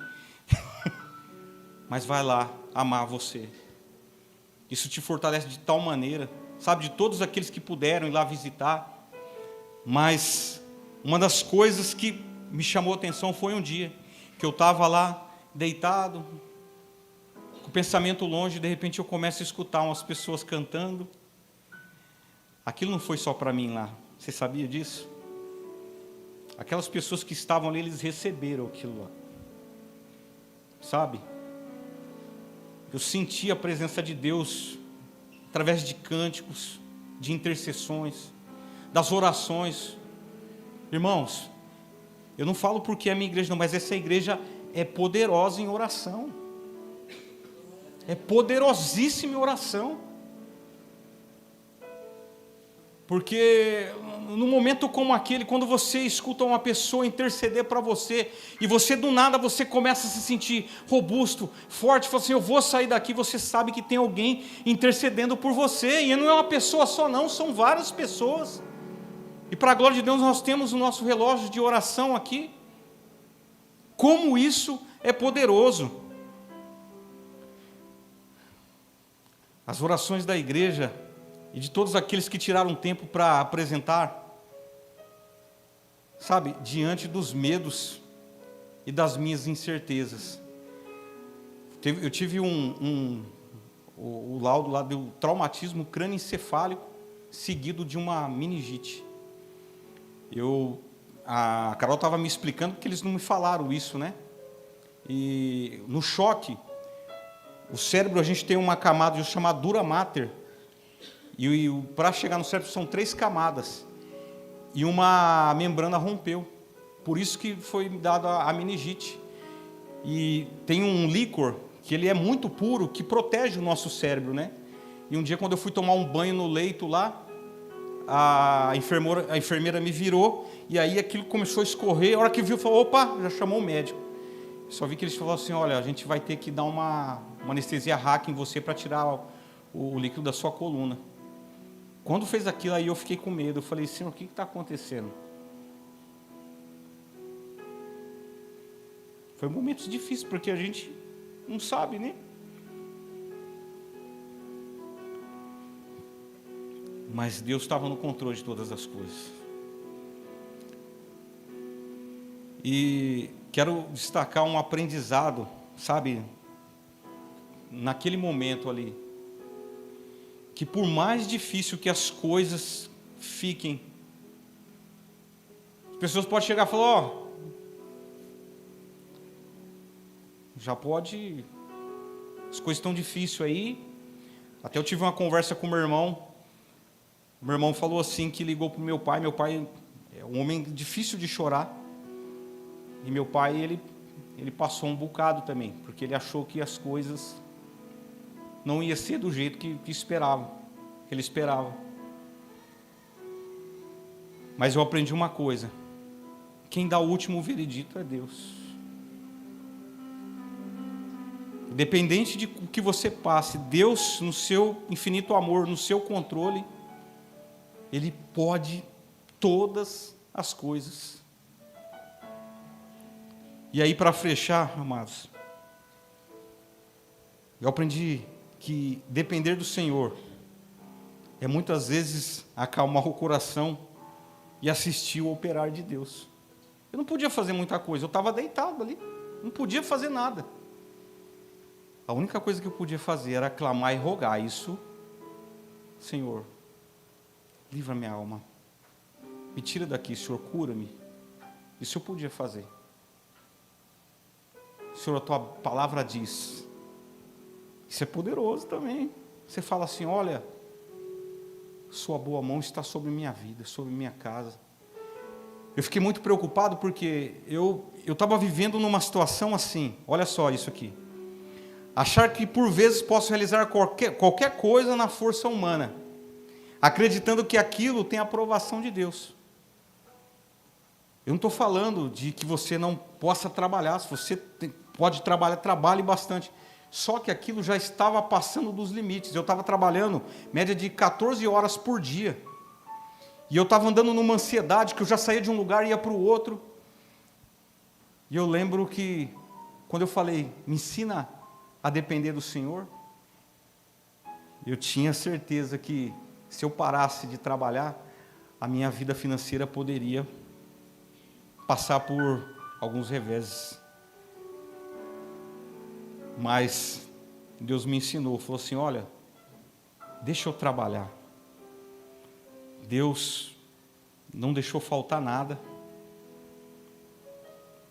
mas vai lá amar você. Isso te fortalece de tal maneira, sabe, de todos aqueles que puderam ir lá visitar. Mas uma das coisas que me chamou a atenção foi um dia que eu estava lá deitado, com o pensamento longe, e de repente eu começo a escutar umas pessoas cantando. Aquilo não foi só para mim lá, você sabia disso? Aquelas pessoas que estavam ali, eles receberam aquilo lá, sabe? Eu senti a presença de Deus através de cânticos, de intercessões, das orações. Irmãos, eu não falo porque é a minha igreja não, mas essa igreja é poderosa em oração. É poderosíssima em oração. Porque num momento como aquele, quando você escuta uma pessoa interceder para você, e você do nada você começa a se sentir robusto, forte, fala assim: eu vou sair daqui, você sabe que tem alguém intercedendo por você, e não é uma pessoa só não, são várias pessoas. E para a glória de Deus nós temos o nosso relógio de oração aqui. Como isso é poderoso. As orações da igreja e de todos aqueles que tiraram tempo para apresentar, sabe, diante dos medos e das minhas incertezas. Eu tive o laudo lá do traumatismo crânioencefálico seguido de uma meningite. A Carol estava me explicando porque eles não me falaram isso, né? E no choque, o cérebro, a gente tem uma camada chamada dura mater, e para chegar no cérebro são 3 camadas, e uma membrana rompeu, por isso que foi dada a meningite. E tem um líquor, que ele é muito puro, que protege o nosso cérebro, né? E um dia, quando eu fui tomar um banho no leito lá, a enfermeira me virou, e aí aquilo começou a escorrer. A hora que viu, falou: opa, já chamou o médico. Só vi que eles falaram assim: olha, a gente vai ter que dar uma anestesia hack em você para tirar o líquido da sua coluna. Quando fez aquilo, aí eu fiquei com medo. Eu falei: Senhor, o que está acontecendo? Foi momentos difíceis, porque a gente não sabe, né? Mas Deus estava no controle de todas as coisas. E quero destacar um aprendizado, sabe, naquele momento ali, que por mais difícil que as coisas fiquem, as pessoas podem chegar e falar: ó, já pode, as coisas estão difíceis aí. Até eu tive uma conversa com meu irmão falou assim, que ligou para o meu pai é um homem difícil de chorar, e meu pai, ele passou um bocado também, porque ele achou que as coisas não ia ser do jeito que ele esperava. Mas eu aprendi uma coisa: quem dá o último veredito é Deus. Independente de o que você passe, Deus, no seu infinito amor, no seu controle, Ele pode todas as coisas. E aí, para fechar, amados, eu aprendi que depender do Senhor é muitas vezes acalmar o coração e assistir o operar de Deus. Eu não podia fazer muita coisa, eu estava deitado ali, não podia fazer nada. A única coisa que eu podia fazer era clamar e rogar isso. Senhor, livra minha alma, me tira daqui, Senhor, cura-me. Isso eu podia fazer. Senhor, a tua palavra diz. Isso é poderoso também. Você fala assim, olha, sua boa mão está sobre minha vida, sobre minha casa. Eu fiquei muito preocupado porque eu estava vivendo numa situação assim, olha só isso aqui. Achar que por vezes posso realizar qualquer coisa na força humana, acreditando que aquilo tem a aprovação de Deus. Eu não estou falando de que você não possa trabalhar, se você pode trabalhar, trabalhe bastante. Só que aquilo já estava passando dos limites. Eu estava trabalhando média de 14 horas por dia. E eu estava andando numa ansiedade que eu já saía de um lugar e ia para o outro. E eu lembro que, quando eu falei, me ensina a depender do Senhor, eu tinha certeza que, se eu parasse de trabalhar, a minha vida financeira poderia passar por alguns reveses. Mas Deus me ensinou, falou assim, olha, deixa eu trabalhar. Deus não deixou faltar nada.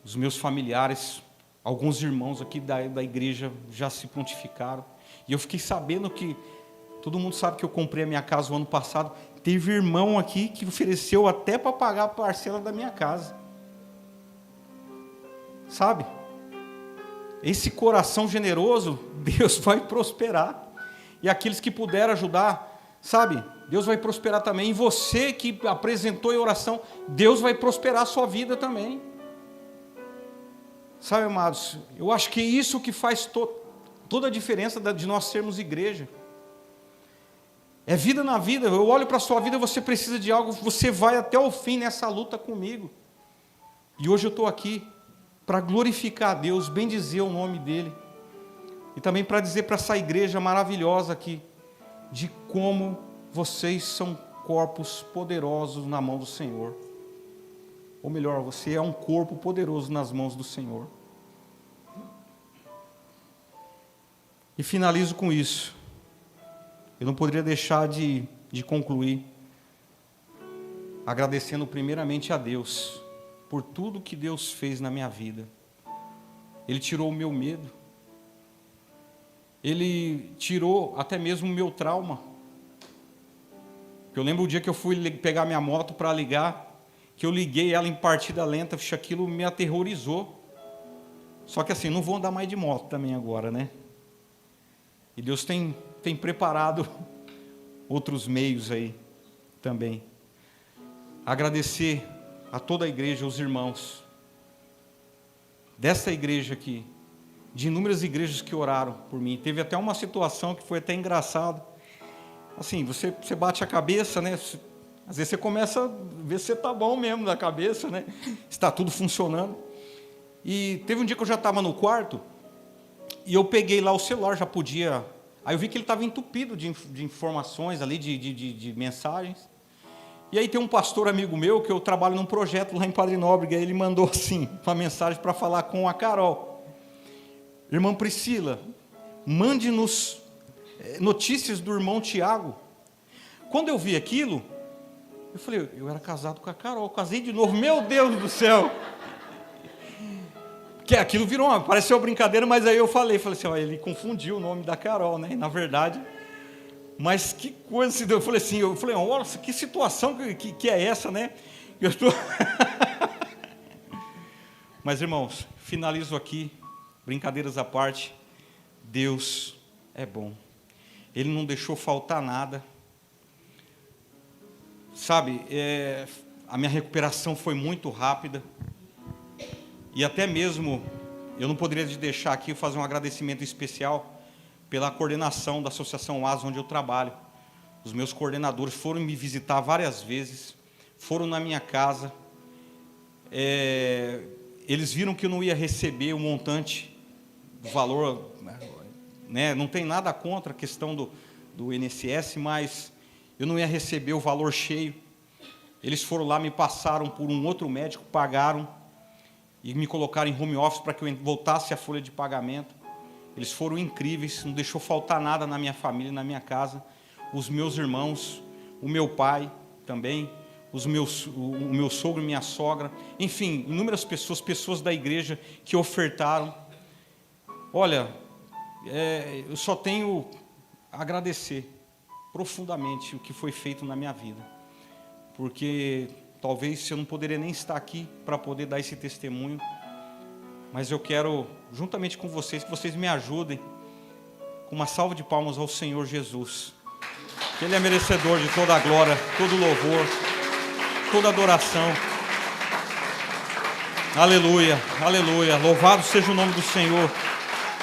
Os meus familiares, alguns irmãos aqui da igreja já se prontificaram. E eu fiquei sabendo que, todo mundo sabe que eu comprei a minha casa o ano passado, teve irmão aqui que ofereceu até para pagar a parcela da minha casa. Sabe? Esse coração generoso, Deus vai prosperar. E aqueles que puderam ajudar, sabe? Deus vai prosperar também. E você que apresentou em oração, Deus vai prosperar a sua vida também. Sabe, amados? Eu acho que é isso que faz toda a diferença de nós sermos igreja. É vida na vida. Eu olho para a sua vida, você precisa de algo, você vai até o fim nessa luta comigo. E hoje eu estou aqui para glorificar a Deus, bendizer o nome dEle, e também para dizer para essa igreja maravilhosa aqui, de como vocês são corpos poderosos na mão do Senhor. Ou melhor, você é um corpo poderoso nas mãos do Senhor. E finalizo com isso. Eu não poderia deixar de concluir agradecendo primeiramente a Deus por tudo que Deus fez na minha vida. Ele tirou o meu medo. Ele tirou até mesmo o meu trauma. Eu lembro o dia que eu fui pegar minha moto para ligar, que eu liguei ela em partida lenta, aquilo me aterrorizou. Só que assim, não vou andar mais de moto também agora, né? E Deus tem preparado outros meios aí também. Agradecer a toda a igreja, os irmãos dessa igreja aqui, de inúmeras igrejas que oraram por mim. Teve até uma situação que foi até engraçado. Assim, você bate a cabeça, né? Às vezes você começa a ver se você está bom mesmo da cabeça, né? Está tudo funcionando. E teve um dia que eu já estava no quarto, e eu peguei lá o celular, já podia... Aí eu vi que ele estava entupido de informações ali, de mensagens. E aí tem um pastor amigo meu, que eu trabalho num projeto lá em Padre Nóbrega, ele mandou assim, uma mensagem para falar com a Carol. Irmã Priscila, mande-nos notícias do irmão Tiago. Quando eu vi aquilo, eu falei, eu era casado com a Carol, casei de novo, meu Deus do céu. Que aquilo virou pareceu uma brincadeira, mas aí eu falei assim, ó, ele confundiu o nome da Carol, né? E, na verdade... Mas que coisa se deu. Eu falei, nossa, que situação que é essa, né? Eu estou... Mas, irmãos, finalizo aqui, brincadeiras à parte, Deus é bom. Ele não deixou faltar nada. Sabe, a minha recuperação foi muito rápida. E até mesmo eu não poderia deixar aqui fazer um agradecimento especial pela coordenação da Associação AS, onde eu trabalho. Os meus coordenadores foram me visitar várias vezes, foram na minha casa. Eles viram que eu não ia receber o montante do valor, né? Não tem nada contra a questão do INSS, mas eu não ia receber o valor cheio. Eles foram lá, me passaram por um outro médico, pagaram e me colocaram em home office para que eu voltasse à folha de pagamento. Eles foram incríveis, não deixou faltar nada na minha família, na minha casa. Os meus irmãos, o meu pai também, o meu sogro e minha sogra, enfim, inúmeras pessoas da igreja que ofertaram. Olha, eu só tenho a agradecer profundamente o que foi feito na minha vida, porque talvez eu não poderia nem estar aqui para poder dar esse testemunho, mas eu quero, juntamente com vocês, que vocês me ajudem com uma salva de palmas ao Senhor Jesus. Ele é merecedor de toda a glória, todo o louvor, toda a adoração. Aleluia, aleluia. Louvado seja o nome do Senhor.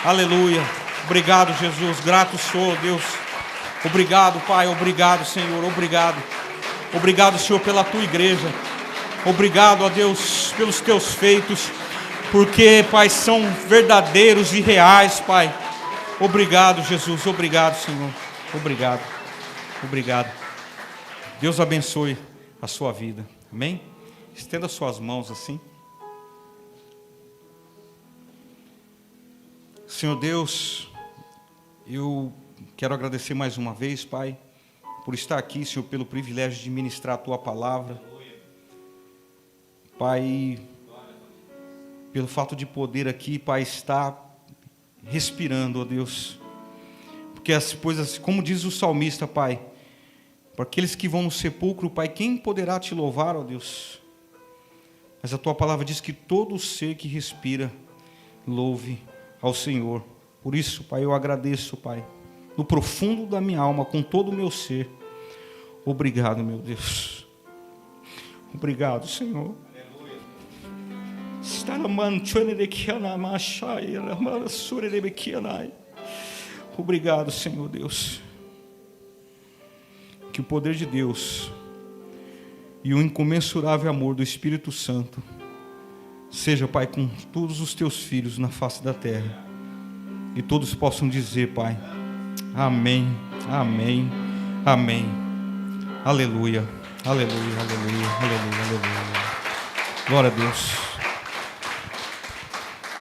Aleluia. Obrigado, Jesus. Grato sou, Deus. Obrigado, Pai. Obrigado, Senhor. Obrigado. Obrigado, Senhor, pela tua igreja. Obrigado, ó Deus, pelos teus feitos, porque, Pai, são verdadeiros e reais, Pai. Obrigado, Jesus. Obrigado, Senhor. Obrigado. Obrigado. Deus abençoe a sua vida. Amém? Estenda suas mãos assim. Senhor Deus, eu quero agradecer mais uma vez, Pai, por estar aqui, Senhor, pelo privilégio de ministrar a Tua palavra. Pai, pelo fato de poder aqui, Pai, estar respirando, ó Deus. Porque as coisas, como diz o salmista, Pai, para aqueles que vão no sepulcro, Pai, quem poderá Te louvar, ó Deus? Mas a Tua palavra diz que todo ser que respira, louve ao Senhor. Por isso, Pai, eu agradeço, Pai, no profundo da minha alma, com todo o meu ser. Obrigado, meu Deus. Obrigado, Senhor. Obrigado, Senhor Deus. Que o poder de Deus e o incomensurável amor do Espírito Santo seja, Pai, com todos os teus filhos na face da terra. E todos possam dizer, Pai, amém, amém, amém. Aleluia, aleluia, aleluia, aleluia, aleluia. Glória a Deus.